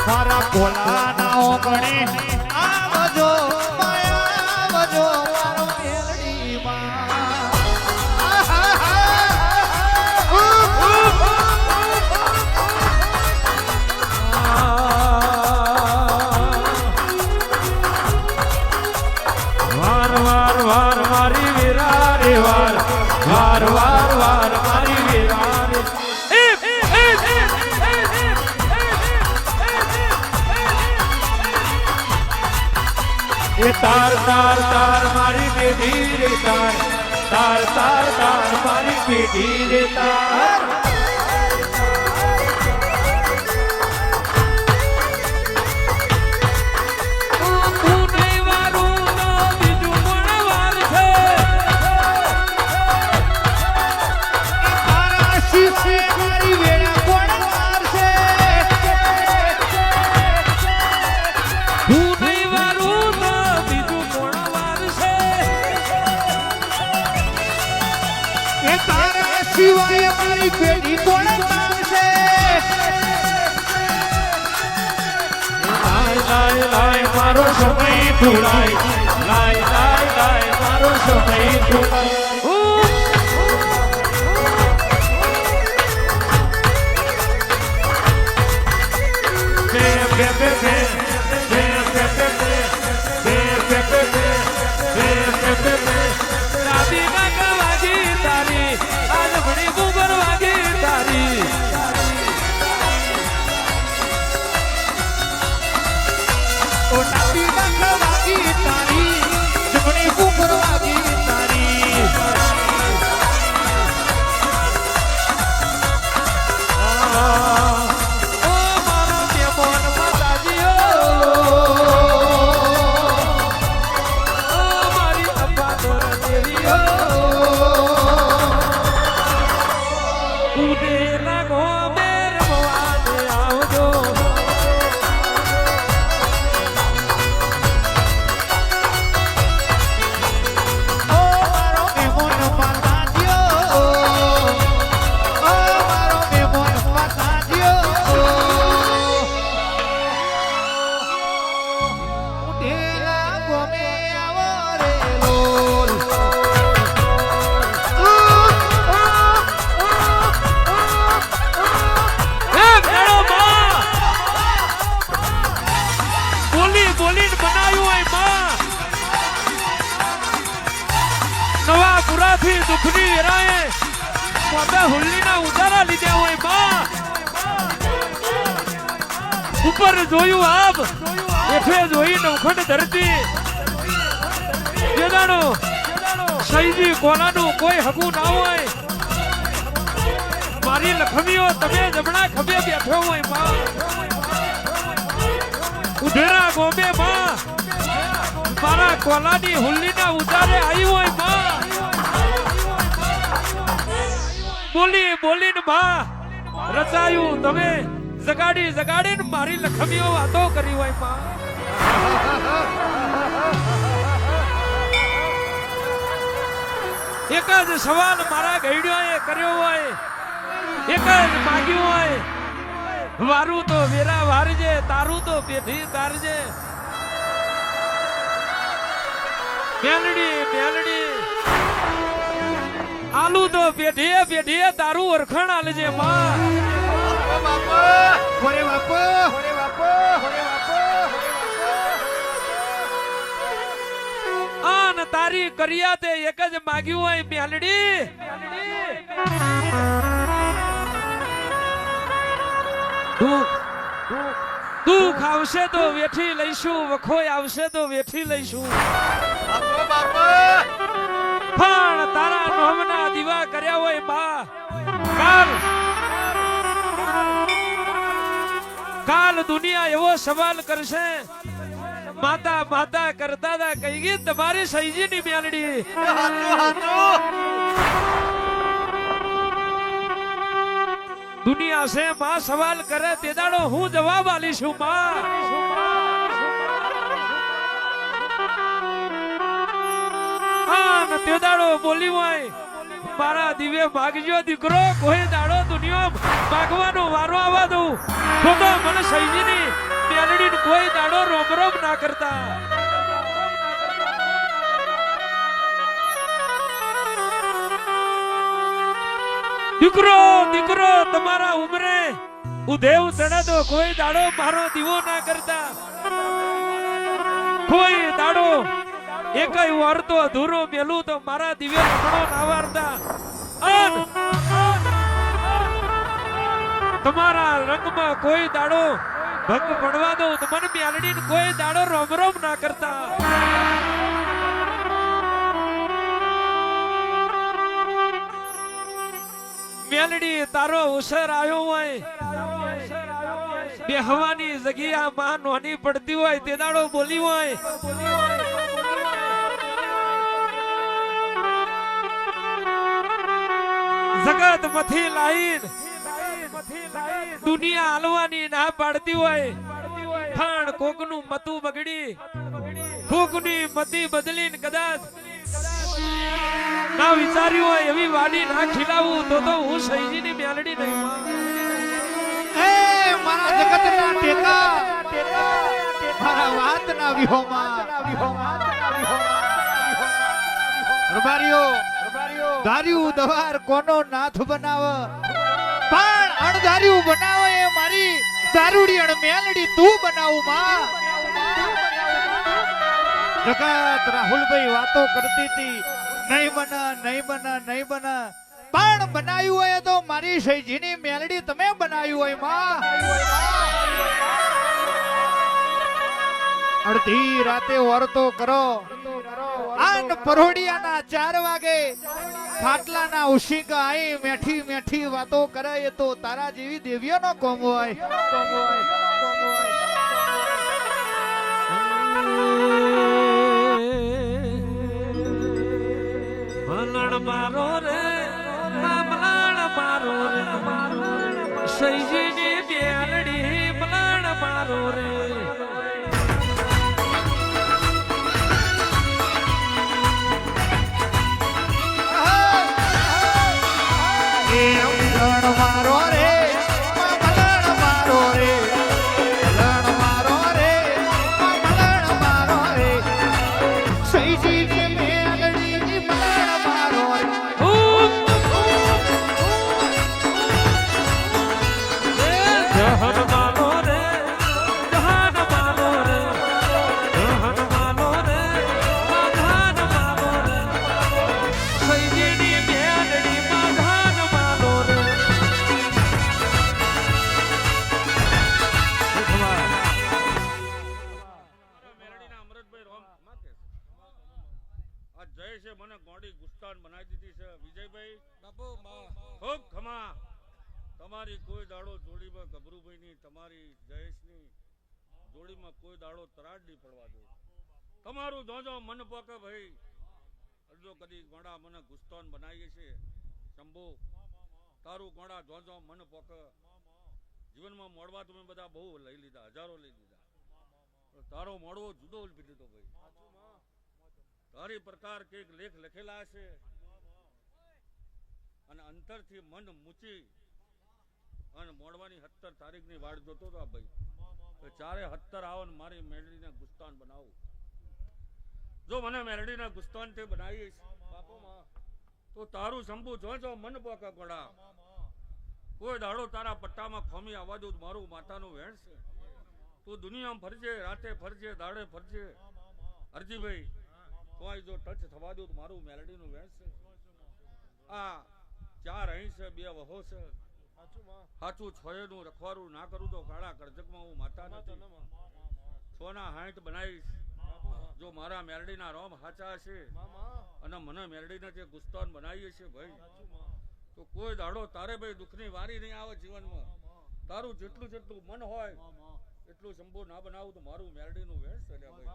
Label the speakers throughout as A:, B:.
A: મારા ભોલા ના ઓગણી આવજો આવજો મારો મેલડી
B: વાર વાર વાર મારી વીરા રે વાર વાર વાર વાર મારી વીરા રે એ તાર તાર તાર મારી બેટી રે તાર તાર તાર તાર મારી બેટી રે તાર
A: સિવાય મારી પેઢી કોણ માનશે
B: લાય લાય લાય મારો સમય ભૂલાય લાય લાય લાય મારો સમય ભૂલાય દુખની વેરાએ મોટા હુલ્લીના ઉજારા લીધા હોય માં ઉપર જોયું આબ એઠે જોઈ નવખંડ ધરતી જેદાનો શહીદી કોલાનું કોઈ હગું ના હોય મારી લખમીઓ તમે જમણા ખભે બેઠો હોય માં ઉધેરા ગોમે માં મારા કોલાની હુલ્લીના ઉજારે આવી હોય માં બોલી બોલીને માં રચાયું તમે જગાડી જગાડીને મારી લખમીઓ વાતો કરી હોય માં એક જ સવાલ મારા ગઈડ્યોએ કર્યો હોય એક જ માગ્યું હોય વારું તો વેરા વારજે તારું તો પેઠી તારજે મેલડી મેલડી આલુ તો પેઢીએ પેઢીએ તારું ઓરખણ આલજે માં
A: હોરે બાપો હોરે બાપો હોરે બાપો
B: આન તારી કર્યા તે એક જ માગ્યું હોય મેલડી દુઃખ આવશે તો વેઠી લઈશું વખોય આવશે તો વેઠી લઈશું પણ તારા નોમના દીવા કર્યા હોય માં કાલ દુનિયા એવો સવાલ કરશે માતા માતા કરતા હતા કઈ ગઈ તમારી સહીજીની મેલડી દુનિયા છે માં સવાલ કરે તે દાડો હું જવાબ આલીશું માં તે દાડો બોલી હોય મારા દિવે માગજો દીકરો કોઈ દાડો દુનિયા માગવાનો વારો આવવા દઉં તો મને સહીજીની કોઈ દાડો રોમ રોમ ના કરતા. દીકરો દીકરો તમારા ઉમરે ઉધેવ ચડે તો કોઈ દાડો મારો દીવો ના કરતા. કોઈ દાડો એકય વાર તો અધૂરો મેલું તો મારા દિવ્ય રમણો ના વારતા. તમારા રંગમાં કોઈ દાડો ભંગ પડવા દો તો મને મેલડીને કોઈ દાડો રોમ રોમ ના કરતા. મેલડી તારો અવસર આવ્યો હોય બેહવાની જગ્યા માં નોની પડતી હોય તે દાડો બોલી હોય જગત મથી લાઈન દુનિયા હાલવાની ના પાડતી હોય પણ કોકનું મતું બગડી કોકની મતી બદલીને કદાચ ના વિચાર્યું હોય એવી વાડી ના ખીલાવું તો હું સહીજીની મેલડી નહીં.
A: એ મારા જગતના ટેકા મારા વાતના વિહોમાં રબારીઓ ધાર્યું દવાર કોનો નાથ બનાવ પણ અણધાર્યું બનાવે એ મારી દારૂડી અણ મેલડી તું બનાવું માં. જગત રાહુલભાઈ વાતો કરતી હતી નહીં બના નહીં બના નહીં બના પણ બનાવ્યું હોય તો મારી સૈજીની મેલડી તમે બનાવ્યું હોય માં. અડધી રાતે વર્તો કરો આન પરોડિયાના 4 વાગે ખાટલાના ઉશીકા આઈ મેઠી મેઠી વાતો કરે એ તો તારા જેવી દેવીઓનો કોમ હોય.
B: મલણ મારો રે મલણ મારો રે સૈજીની મેલડી મલણ મારો રે.
A: મલણ મારો રે મલણ મારો રે મલણ મારો રે મલણ મારો રે સૈજીની મેલડી મલણ મારો રે.
B: જહન માનો રે જહન માનો રે જહન માનો રે માધાન માનો રે સૈજીની મેલડી માધાન માનો રે.
C: મેલડીના અમૃતભાઈ રોમ માકે આ જય છે મને ગોડી ગુસ્તાન બનાવી દીધી છે વિજયભાઈ બાપુ ખૂબ ખમા તમારી કોઈ દાડો જોડીમાં ગભરુભાઈની તમારી જયેશની જોડીમાં કોઈ દાડો તરાડ નહીં પડવા દો. તમારું જોજો મન પોકે ભાઈ જો કદી ગોડા મને ગુસ્તાન બનાવીએ છે શંભુ તારું ગોડા જોજો મન પોકે જીવનમાં મોડવા તમે બધા બહુ લઈ લીધા હજારો લઈ લીધા તારો મોડવો જુદો લીધો ભાઈ. તારી પ્રકાર કઈક લેખ લખેલા છે અને અંતરથી મન મૂચી અને મોડવાની 17 તારીખની વાડ જોતો હતો આ ભાઈ તો 4-17 આવો ને મારી મેલડીને ગુસ્તાન બનાવું. જો મને મેલડીના ગુસ્તાન તે બનાવીશ તો તારું શંભુ જોજો મન પોકા ગોડા કોઈ દાડો તારા પટ્ટામાં ખોમી આવવા દઉં મારું માતાનું વેણ છે. તું દુનિયામાં ફરજે રાતે ફરજે દાડે ફરજે હરજીભાઈ તોય જો ટચ થવા દઉં મારું મેલડીનું વેણ છે. આ 4 અહીં છે 2 વહો છે સાચું છોયનું રખવારું ના કરું તો કાળા કરજકમાં હું માતા નથી. 6 બનાવીશ જો મારા મેલડીના રોમ હાચા છે અને મને મેલડીને જે ગુસ્તાન બનાવીએ છે ભાઈ તો કોઈ દાડો તારે ભાઈ દુઃખની વારી નહીં આવે જીવનમાં. તારું જેટલું જેટલું મન હોય એટલું શંભુ ના બનાવું તો મારું મેલડીનું વેણ છે ભાઈ.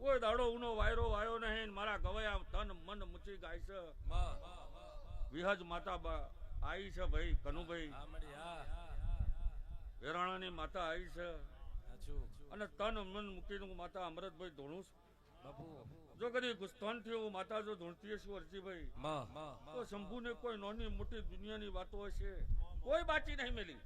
C: કોઈ દાડો ઉનો વાયરો વાયો નહીં મારા ગવયા તન મન મૂચી ગાય છે. વિહજ માતા आई છે ભાઈ કનુભાઈ વેરાણાની માતા આવી છે અને તન મન મૂકીને હું માતા અમૃતભાઈ ધોણું છું. જો કદી ગુસ્તાન થી હું માતા જો ધોણતી છું અરજીભાઈ તો શંભુને કોઈ નાની મોટી દુનિયાની વાતો હશે કોઈ બાકી નહીં મેલી.